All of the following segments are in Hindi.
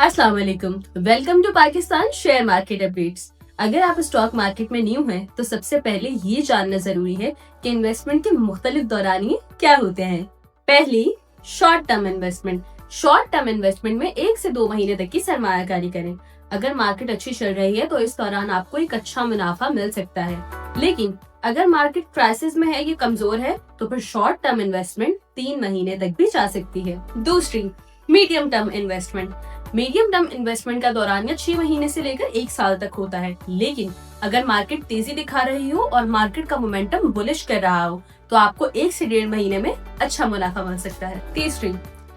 अस्सलाम वालेकुम। Welcome to Pakistan share market updates. अगर आप स्टॉक मार्केट में न्यू हैं, तो सबसे पहले ये जानना जरूरी है कि इन्वेस्टमेंट के मुख्तलिफ दौरानिये क्या होते हैं। पहली, short term investment. Short term investment में 1 से 2 महीने तक की सरमायाकारी करें। अगर मार्केट अच्छी चल रही है तो इस दौरान आपको एक अच्छा मुनाफा मिल सकता है, लेकिन अगर मार्केट क्राइसिस में है या कमजोर है तो फिर शॉर्ट टर्म इन्वेस्टमेंट 3 महीने तक भी जा सकती है। दूसरी, medium term investment. Medium term investment का दौरानिया 6 महीने से लेकर 1 साल तक होता है, लेकिन अगर मार्केट तेजी दिखा रही हो और मार्केट का मोमेंटम बुलिश कर रहा हो तो आपको 1 से 1.5 महीने में अच्छा मुनाफा मिल सकता है। तीसरी,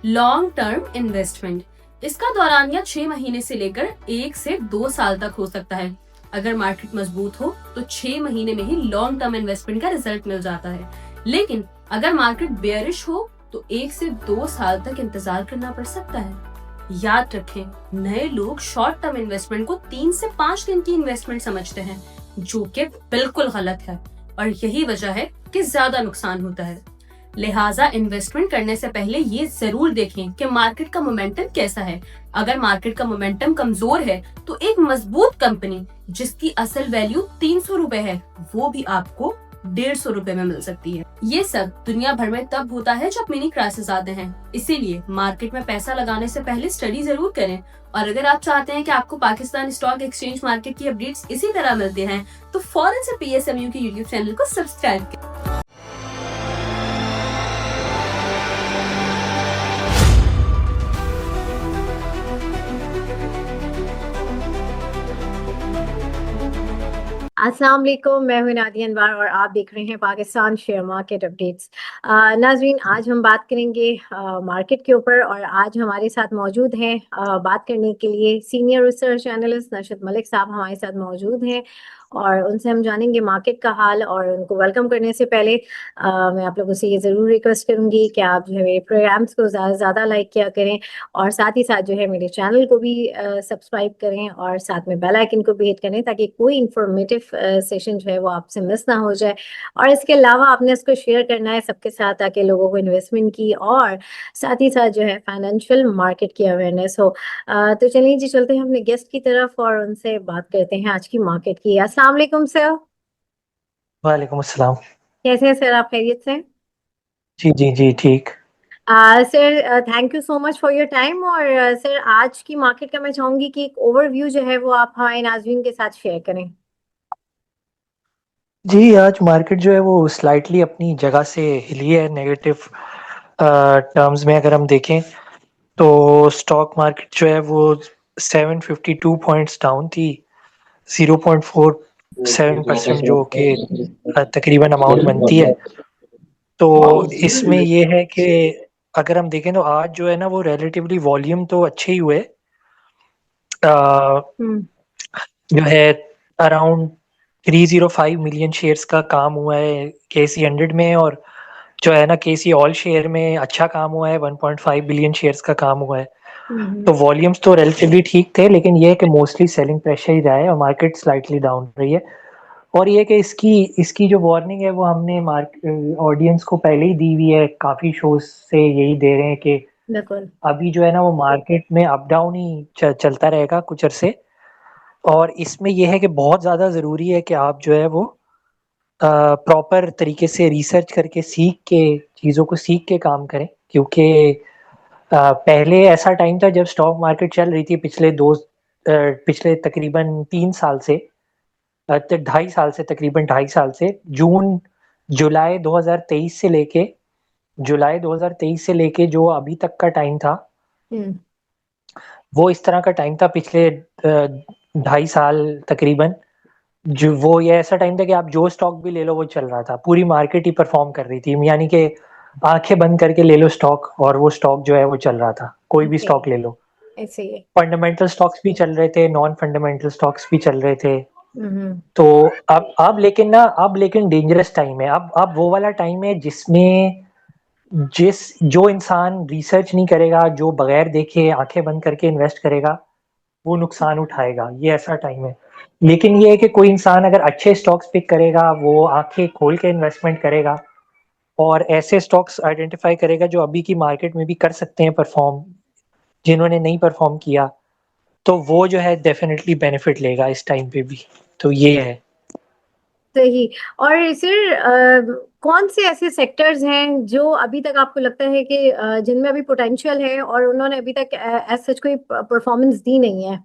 लॉन्ग टर्म इन्वेस्टमेंट। इसका दौरानिया 6 महीने से लेकर 1 से 2 साल तक हो सकता है। अगर मार्केट मजबूत हो तो 6 महीने में ही लॉन्ग टर्म इन्वेस्टमेंट का रिजल्ट मिल जाता है, लेकिन अगर मार्केट बेयरिश हो तो 1 से 2 साल तक इंतजार करना पड़ सकता है। याद रखें, नए लोग शॉर्ट टर्म इन्वेस्टमेंट को 3 से 5 दिन की इन्वेस्टमेंट समझते हैं, जो कि बिल्कुल गलत है और यही वजह है कि ज्यादा नुकसान होता है। लिहाजा इन्वेस्टमेंट करने से पहले ये जरूर देखें कि मार्केट का मोमेंटम कैसा है। अगर मार्केट का मोमेंटम कमजोर है तो एक मजबूत कंपनी जिसकी असल वैल्यू 300 रुपए है, वो भी आपको 150 रुपए में मिल सकती है। ये सब दुनिया भर में तब होता है जब मिनी क्राइसिस आते हैं, इसीलिए मार्केट में पैसा लगाने से पहले स्टडी जरूर करें। और अगर आप चाहते हैं कि आपको पाकिस्तान स्टॉक एक्सचेंज मार्केट की अपडेट्स इसी तरह मिलते हैं तो फौरन से PSMU के यूट्यूब चैनल को सब्सक्राइब करें। अस्सलाम वालेकुम, मैं हूं नादिया अनवर और आप देख रहे हैं पाकिस्तान शेयर मार्केट अपडेट्स। नाज़रीन, आज हम बात करेंगे मार्केट के ऊपर और आज हमारे साथ मौजूद हैं बात करने के लिए सीनियर रिसर्च एनालिस्ट नशद मलिक साहब हमारे साथ मौजूद हैं और उनसे हम जानेंगे मार्केट का हाल। और उनको वेलकम करने से पहले मैं आप लोगों से ये ज़रूर रिक्वेस्ट करूंगी कि आप जो है मेरे प्रोग्राम्स को ज़्यादा से ज़्यादा लाइक किया करें और साथ ही साथ जो है मेरे चैनल को भी सब्सक्राइब करें और साथ में बेल आइकन को भी हिट करें ताकि कोई इंफॉर्मेटिव सेशन जो है वो आपसे मिस ना हो जाए। और इसके अलावा आपने इसको शेयर करना है सबके साथ ताकि लोगों को इन्वेस्टमेंट की और साथ ही साथ जो है फाइनेंशियल मार्केट की अवेयरनेस हो। तो चलिए जी, चलते हैं अपने गेस्ट की तरफ और उनसे बात करते हैं आज की मार्केट की। अस्सलाम वालेकुम सर। वालेकुम अस्सलाम। कैसे हैं सर, आप खैरियत से? जी जी जी, ठीक। Sir, thank you so much for your time. और सर, आज की मार्केट का मैं चाहूंगी कि एक ओवरव्यू जो है वो आप हमारे नाज़रीन के साथ शेयर करें। जी, आज मार्केट जो है वो स्लाइटली अपनी जगह से हिली है नेगेटिव टर्म्स में। अगर हम देखें तो स्टॉक मार्केट जो है वो 752 पॉइंट्स डाउन थी, 0.47% जो कि तकरीबन अमाउंट बनती है। तो इसमें ये है कि अगर हम देखें तो आज जो है ना वो रिलेटिवली वॉल्यूम तो अच्छे ही हुए। हम्म। जो है अराउंड 305 मिलियन शेयर्स का काम हुआ है KC 100 में, और जो है ना KC ऑल शेयर में अच्छा काम हुआ है, 1.5 बिलियन शेयर्स का काम हुआ है। तो वॉल्यूम्स तो रिलेटिवली ठीक थे, लेकिन ये है कि मोस्टली सेलिंग प्रेशर ही रहा है और मार्केट स्लाइटली डाउन रही है। और ये कि इसकी इसकी जो वार्निंग है वो हमने ऑडियंस को पहले ही दी हुई है, काफ़ी शोज से यही दे रहे हैं कि बिल्कुल। अभी जो है ना वो मार्केट में अप डाउन ही चलता रहेगा कुछ अरसे। और इसमें यह है कि बहुत ज़्यादा ज़रूरी है कि आप जो है वो प्रॉपर तरीके से रिसर्च करके सीख के चीज़ों को सीख के काम करें, क्योंकि पहले ऐसा टाइम था जब स्टॉक मार्केट चल रही थी पिछले तकरीबन 3 साल से, 2.5 साल से, तकरीबन 2.5 साल से जुलाई 2023 से लेके जो अभी तक का टाइम था, हम्म। वो इस तरह का टाइम था पिछले 2.5 साल तकरीबन। जो वो ये ऐसा टाइम था कि आप जो स्टॉक भी ले लो वो चल रहा था, पूरी मार्केट ही परफॉर्म कर रही थी, यानी कि आंखें बंद करके ले लो स्टॉक और वो स्टॉक जो है वो चल रहा था, कोई भी ओके। स्टॉक ले लो। ऐसे ही है। फंडामेंटल स्टॉक्स भी चल रहे थे, नॉन फंडामेंटल स्टॉक्स भी चल रहे थे। हम्म। तो अब लेकिन डेंजरस टाइम है। अब वो वाला टाइम है जिसमें जो इंसान रिसर्च नहीं करेगा, जो बगैर देखे आंखें बंद करके इन्वेस्ट करेगा, वो नुकसान उठाएगा। ये ऐसा टाइम है। लेकिन ये है कि कोई इंसान अगर अच्छे स्टॉक्स पिक करेगा, वो आंखें खोल के इन्वेस्टमेंट करेगा और ऐसे स्टॉक्स आइडेंटिफाई करेगा जो अभी की मार्केट में भी कर सकते हैं परफॉर्म, जिन्होंने नहीं परफॉर्म किया, तो वो जो है डेफिनेटली बेनिफिट लेगा इस टाइम पे भी। तो ये है। सही। और सर कौन से ऐसे सेक्टर्स हैं जो अभी तक आपको लगता है कि जिनमें अभी पोटेंशियल है और उन्होंने अभी तक एज सच कोई परफॉर्मेंस दी नहीं है?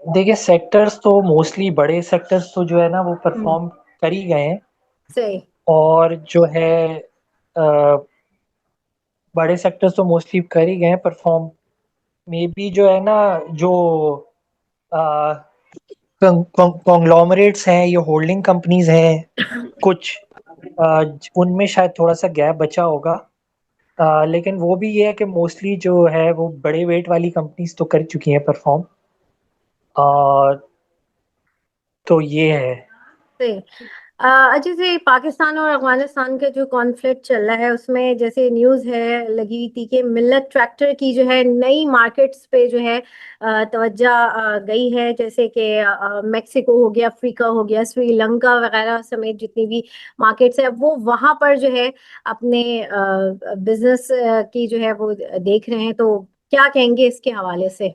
देखिए सेक्टर्स तो मोस्टली बड़े सेक्टर्स तो जो है ना वो हम्म। परफॉर्म कर ही गए हैं। सही। और जो है बड़े सेक्टर्स तो मोस्टली कर ही गए हैं परफॉर्म। मे बी जो है ना जो कॉन्ग्लोमरेट्स हैं, ये होल्डिंग कंपनीज हैं कुछ, उनमें शायद थोड़ा सा गैप बचा होगा। लेकिन वो भी ये है कि मोस्टली जो है वो बड़े वेट वाली कंपनीज तो कर चुकी हैं परफॉर्म। और तो ये है। सही। अच्छा से पाकिस्तान और अफगानिस्तान का जो कॉन्फ्लिक्ट चल रहा है उसमें जैसे न्यूज़ है लगी हुई थी कि मिल्लत ट्रैक्टर की जो है नई मार्केट्स पे जो है तवज्जो गई है, जैसे कि मेक्सिको हो गया, अफ्रीका हो गया, श्रीलंका वगैरह समेत जितनी भी मार्केट्स है वो वहां पर जो है अपने बिजनेस की जो है वो देख रहे हैं। तो क्या कहेंगे इसके हवाले से?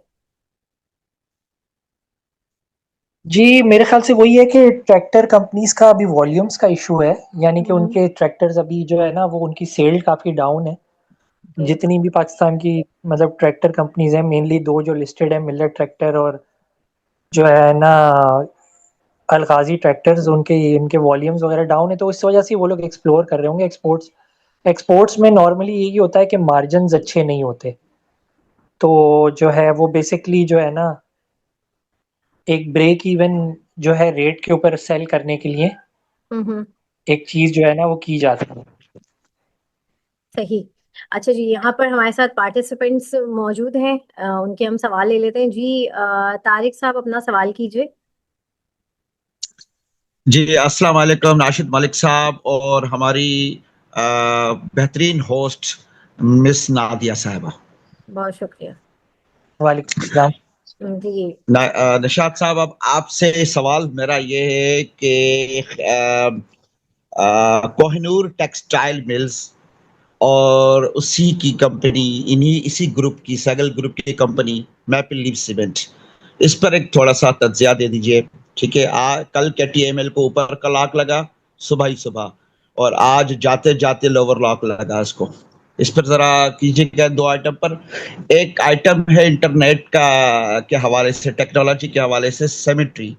जी मेरे ख्याल से वही है कि ट्रैक्टर कंपनीज का अभी वॉल्यूम्स का इशू है। यानी कि हम्म। उनके ट्रैक्टर्स अभी जो है ना वो उनकी सेल काफ़ी डाउन है। ओके। जितनी भी पाकिस्तान की मतलब ट्रैक्टर कंपनीज हैं, मेनली दो जो लिस्टेड है, मिलर ट्रैक्टर और जो है ना अलगाजी ट्रैक्टर्स, उनके इनके वॉल्यूम्स वगैरह डाउन है। तो इस वजह से वो लोग एक्सप्लोर कर रहे होंगे एक्सपोर्ट्स। एक्सपोर्ट्स में नॉर्मली यही होता है कि मार्जिन्स अच्छे नहीं होते। तो जो है वो बेसिकली जो है ना एक ब्रेक इवन जो है रेट के ऊपर सेल करने के लिए हम्म। एक चीज जो है ना वो की जाती है। सही। अच्छा जी, यहाँ पर हमारे साथ पार्टिसिपेंट्स मौजूद हैं, उनके हम सवाल ले लेते हैं जी। तारिक साहब अपना सवाल कीजिए। जी अस्सलाम वालेकुम नाशिद मलिक साहब और हमारी बेहतरीन होस्ट मिस नादिया साहबा। बहुत शुक्रिया। वालेकुम सलाम। जी। निशात साहब, अब आपसे सवाल मेरा ये है कि कोहिनूर टेक्सटाइल मिल्स और उसी की कंपनी, इन्हीं इसी ग्रुप की, सैगल ग्रुप की कंपनी मैपल लीफ सीमेंट, इस पर एक थोड़ा सा तज्जिया दे दीजिए। ठीक है, कल के टीएमएल को ऊपर का लॉक लगा सुबह ही सुबह, और आज जाते जाते लोअर लॉक लगा इसको। इस पर जरा कीजिएगा दो आइटम पर। एक आइटम है इंटरनेट का के हवाले से, टेक्नोलॉजी के हवाले से, सेमेट्री।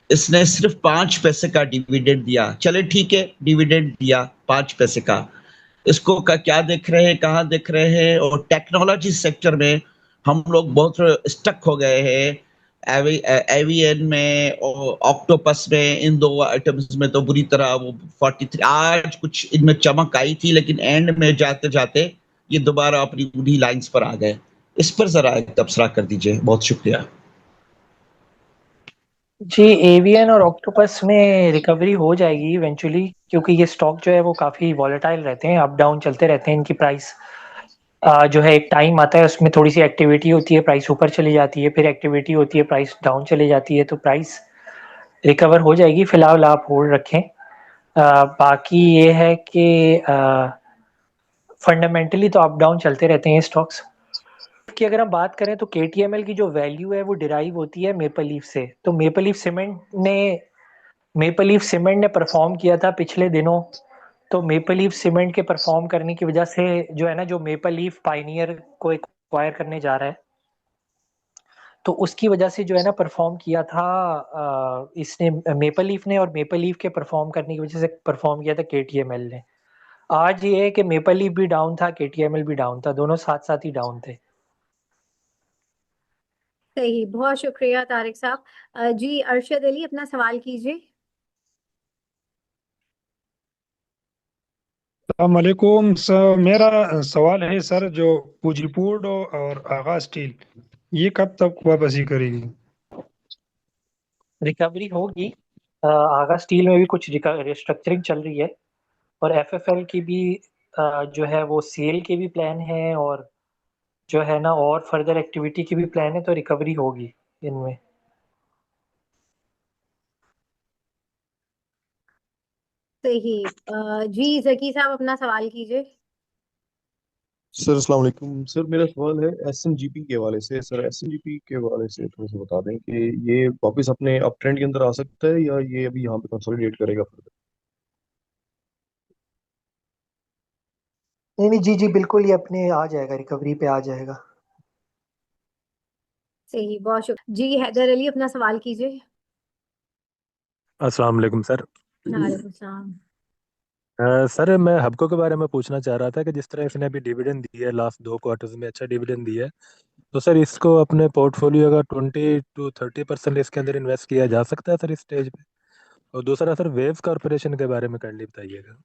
इसने सिर्फ 5 पैसे का डिविडेंड दिया, चले ठीक है, डिविडेंड दिया 5 पैसे का। इसको का क्या देख रहे हैं, कहाँ देख रहे हैं? और टेक्नोलॉजी सेक्टर में हम लोग बहुत स्टक हो गए हैं। एवियन में और ऑक्टोपस में, इन दो आइटम्स में तो बुरी तरह वो 43 आज कुछ इनमें चमक आई थी, लेकिन एंड में जाते जाते ये दोबारा अपनी उन्हीं लाइंस पर आ गए। इस पर जरा एक तबसरा कर दीजिए, बहुत शुक्रिया। जी एवीएन और ऑक्टोपस में रिकवरी हो जाएगी इवेंचुअली, क्योंकि ये स्टॉक जो है वो काफ़ी वॉलेटाइल रहते हैं, अप डाउन चलते रहते हैं इनकी प्राइस। जो है एक टाइम आता है उसमें थोड़ी सी एक्टिविटी होती है, प्राइस ऊपर चली जाती है, फिर एक्टिविटी होती है, प्राइस डाउन चली जाती है। तो प्राइस रिकवर हो जाएगी, फिलहाल आप होल्ड रखें। बाकी ये है कि फंडामेंटली तो अप डाउन चलते रहते हैं स्टॉक्स की। अगर हम बात करें तो केटीएमएल की जो वैल्यू है वो डिराइव होती है मेपल लीफ से। तो मेपल लीफ सीमेंट ने परफॉर्म किया था पिछले दिनों। तो मेपल लीफ सीमेंट के परफॉर्म करने की वजह से जो है ना, जो मेपल लीफ पाइनियर को एक्वायर करने जा रहा है, तो उसकी वजह से जो है ना परफॉर्म किया था इसने, मेपल लीफ ने। और मेपल लीफ के परफॉर्म करने की वजह से परफॉर्म किया था केटीएमएल ने। आज ये है कि मेपल लीफ भी डाउन था, केटीएमएल भी डाउन था, दोनों साथ साथ ही डाउन थे। सही। बहुत शुक्रिया तारिक साहब। जी अरशद अली अपना सवाल कीजिए। वालेकुम सर, मेरा सवाल है सर, जो पूजीपुर और आगा स्टील ये कब तक वापसी करेगी? रिकवरी होगी। आगा स्टील में भी कुछ रिस्ट्रक्चरिंग चल रही है, और एफएफएल की भी जो है वो सेल के भी प्लान है, और जो है ना और फर्दर एक्टिविटी की भी प्लान है। तो रिकवरी होगी इनमें। सही। जी जकी साहब अपना सवाल कीजिए। सर अस्सलाम वालेकुम सर, मेरा सवाल है एसएनजीपी के हवाले से। सर एसएनजीपी के हवाले से थोड़ा सा बता दें कि ये वापस अपने अप ट्रेंड के अंदर आ सकता है या ये अभी यहाँ पे कंसोलिडेट करेगा फर्दर। नहीं नहीं, जी जी बिल्कुल, ये अपने आ जाएगा, रिकवरी पे आ जाएगा। सही, बहुत शुक्रिया जी। हैदर अली, अपना सवाल कीजिए। अस्सलाम वालेकुम सर। वालेकुम सलाम। सर मैं हबको के बारे में पूछना चाह रहा था कि जिस तरह इसने अभी डिविडेंड दी है, लास्ट 2 क्वार्टर्स में अच्छा डिविडेंड दिया है, तो सर इसको अपने पोर्टफोलियो का 20 to 30% इसके अंदर इन्वेस्ट किया जा सकता है सर इस स्टेज पे। और दूसरा सर वेव्स कॉरपोरेशन के बारे में काइंडली बताइएगा।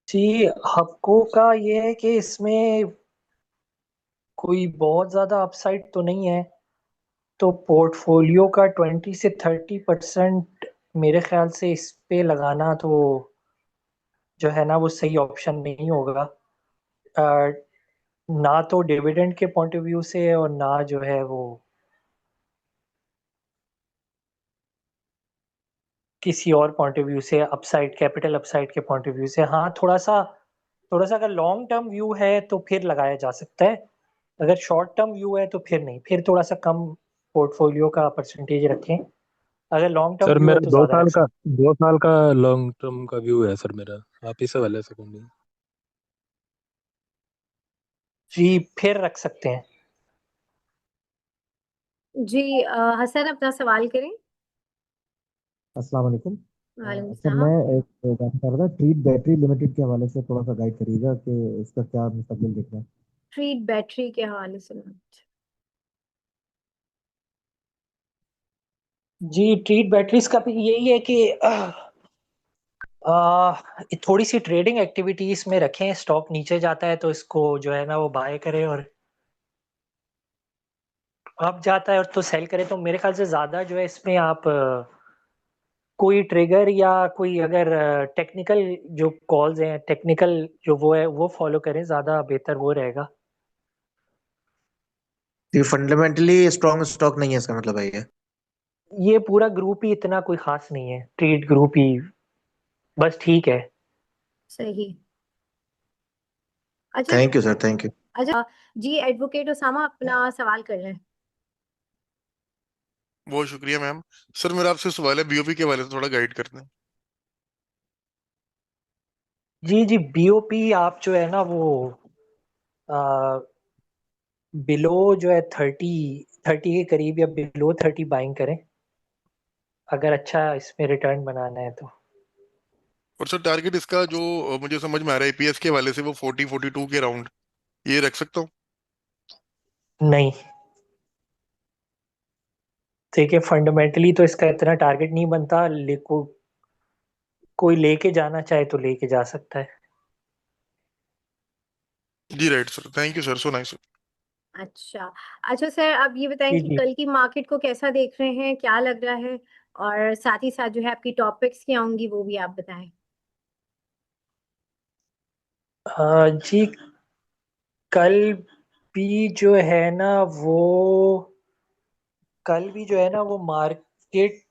जी, हबको का ये है कि इसमें कोई बहुत ज्यादा अपसाइड तो नहीं है, तो पोर्टफोलियो का 20 से 30% मेरे ख्याल से इस पे लगाना तो जो है ना वो सही ऑप्शन नहीं होगा। अ, ना तो डिविडेंड के पॉइंट ऑफ व्यू से और ना जो है वो किसी और पॉइंट ऑफ व्यू से, अपसाइड, कैपिटल अपसाइड के पॉइंट ऑफ व्यू से। हाँ, थोड़ा सा अगर लॉन्ग टर्म व्यू है तो फिर लगाया जा सकता है। अगर शॉर्ट टर्म व्यू है तो फिर नहीं, फिर थोड़ा सा कम पोर्टफोलियो का परसेंटेज रखें। अगर लॉन्ग टर्म सर व्यू है मेरा तो दो ज्यादा साल रख का सकते 2 साल का लॉन्ग टर्म का व्यू है सर मेरा। आप इस हवाले से कौन नहीं। हैं। जी, फिर रख सकते हैं। जी हसन, अपना सवाल करें। अस्सलाम वालेकुम। वालेकुम सर मैं सलाम। एक जानना चाह रहा था, ट्रीट बैटरी लिमिटेड के हवाले से थोड़ा सा गाइड करिएगा कि इसका क्या मुस्तकबिल दिख रहा है। ट्रीट बैटरी के हवाले से। जी, ट्रीट बैटरीज का भी यही है कि थोड़ी सी ट्रेडिंग एक्टिविटीज में रखें। स्टॉक नीचे जाता है तो इसको जो है ना वो बाय करें, और अप जाता है और तो सेल करें। तो मेरे ख्याल से ज्यादा जो है इसमें आप कोई ट्रिगर या कोई अगर टेक्निकल जो कॉल्स हैं, टेक्निकल जो वो है वो फॉलो करें, ज्यादा बेहतर वो रहेगा। ये फंडामेंटली स्ट्रॉन्ग स्टॉक नहीं है, इसका मतलब है ये। ये पूरा ग्रुप ही इतना कोई खास नहीं है, ट्रीट ग्रुप ही बस ठीक है। सही। अच्छा। Thank you sir, thank you. अच्छा जी, एडवोकेट उसामा, अपना सवाल कर लें। बहुत शुक्रिया मैम। सर मेरा आपसे सवाल है, बीओपी के बारे में थोड़ा गाइड करते हैं। जी जी, बीओपी आप जो है ना वो बिलो जो है 30 के करीब या बिलो 30 बाइंग करें, अगर अच्छा इसमें रिटर्न बनाना है तो। और सर टारगेट इसका जो मुझे समझ में आ रहा है ईपीएस के वाले से, वो 40-42 के राउंड ये रख सकता हूँ। नहीं, देखिए फंडामेंटली तो इसका इतना टारगेट नहीं बनता, लेकिन कोई लेके जाना चाहे तो लेके जा सकता है। जी right sir, thank you sir, so nice. अच्छा। अच्छा सर, अब ये बताएं जी कि जी। कल की मार्केट को कैसा देख रहे हैं, क्या लग रहा है, और साथ ही साथ जो है आपकी टॉपिक्स क्या होंगी वो भी आप बताएं। जी, कल भी जो है ना वो कल भी जो है ना वो मार्केट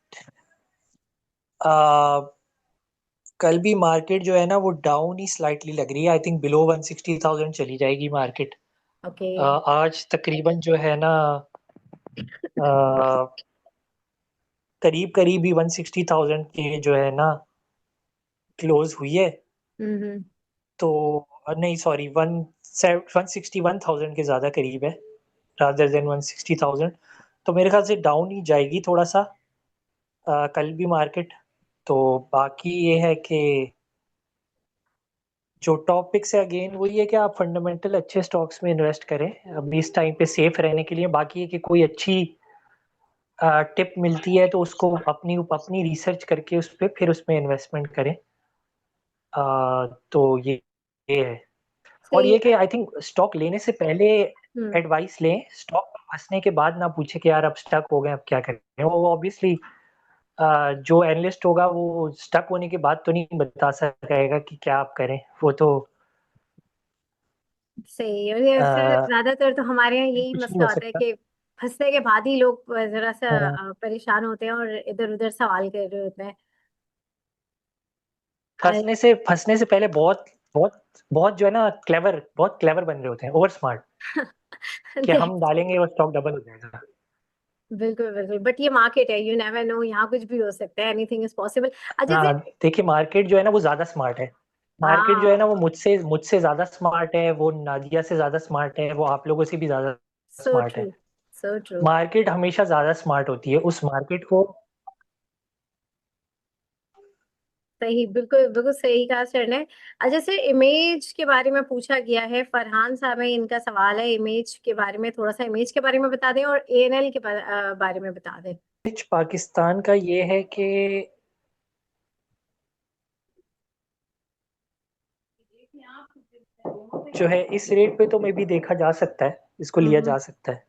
कल भी मार्केट जो है ना वो डाउन ही स्लाइटली लग रही है। आई थिंक बिलो 160,000 चली जाएगी मार्केट। ओके। आज तकरीबन जो है ना करीब करीब ही 160,000 के जो है ना क्लोज हुई है। हम्म। तो नहीं, सॉरी, 161,000 के ज़्यादा करीब है रादर देन 160,000। तो मेरे ख्याल से डाउन ही जाएगी थोड़ा सा कल भी मार्केट। तो बाकी ये है कि जो टॉपिक्स है अगेन वही है कि आप फंडामेंटल अच्छे स्टॉक्स में इन्वेस्ट करें अभी इस टाइम पे सेफ रहने के लिए। बाकी है कि कोई अच्छी टिप मिलती है तो उसको अपनी अपनी रिसर्च करके उस पर फिर उसमें इन्वेस्टमेंट करें। तो ये है। और सही। ये कि आई थिंक स्टॉक लेने से पहले हम्म। एडवाइस लें, स्टॉक फंसने के बाद ना पूछे कि यार अब स्टक हो गए अब क्या करें। वो ऑब्वियसली जो एनालिस्ट होगा वो स्टक होने के बाद तो नहीं बता सकेगा कि क्या आप करें, वो तो सही। और ये सर आ, ज्यादातर तो हमारे यहाँ यही कुछ नहीं मसला हो होता है सकता। कि फंसने के बाद ही लोग जरा सा हाँ, परेशान होते हैं और इधर उधर सवाल कर रहे होते हैं। फंसने से पहले बहुत बहुत बहुत जो है ना बहुत क्लेवर बन रहे होते हैं, ओवर स्मार्ट, कि हम डालेंगे और स्टॉक डबल हो जाएगा। बिल्कुल बिल्कुल, बट ये मार्केट है, यू नेवर नो, यहाँ कुछ भी हो सकता है, एनीथिंग इज पॉसिबल। जैसे हाँ, देखिए मार्केट जो है ना वो ज़्यादा स्मार्ट है। मार्केट जो है ना वो मुझसे ज़्यादा स्मार्ट है, वो नादिया से ज़्यादा स्मार्ट है, वो आप लोगों से भी ज़्यादा सो स्मार्ट ट्रू, है। So true. मार्केट हमेशा ज़्यादा स्मार्ट होती है, उस मार्केट को सही, बिल्कुल बिल्कुल सही कहा सर ने। जैसे इमेज के बारे में पूछा गया है, फरहान साहब है, इनका सवाल है इमेज के बारे में, थोड़ा सा इमेज के बारे में बता दें और एएनएल के बारे में बता दें। पाकिस्तान का ये है कि जो है इस रेट पे तो मे भी देखा जा सकता है, इसको लिया जा सकता है।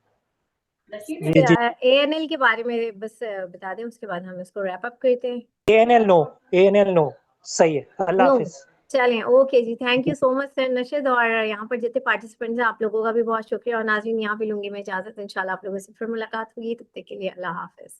जी जी। एएनएल के बारे में बस बता दें, उसके बाद हम इसको रैप अप करते हैं। एएनएल नो, सही है। अल्लाह नो, हाफिज। चलें, ओके जी, thank you so much sir Nashad, और यहाँ पर जितने पार्टिसिपेंट्स हैं आप लोगों का भी बहुत शुक्रिया, और नाज़रीन यहाँ पे लूंगी मैं इजाजत, इंशाल्लाह आप लोगों से फिर मुलाकात होगी, तब तक के लिए अल्लाह हाफिज।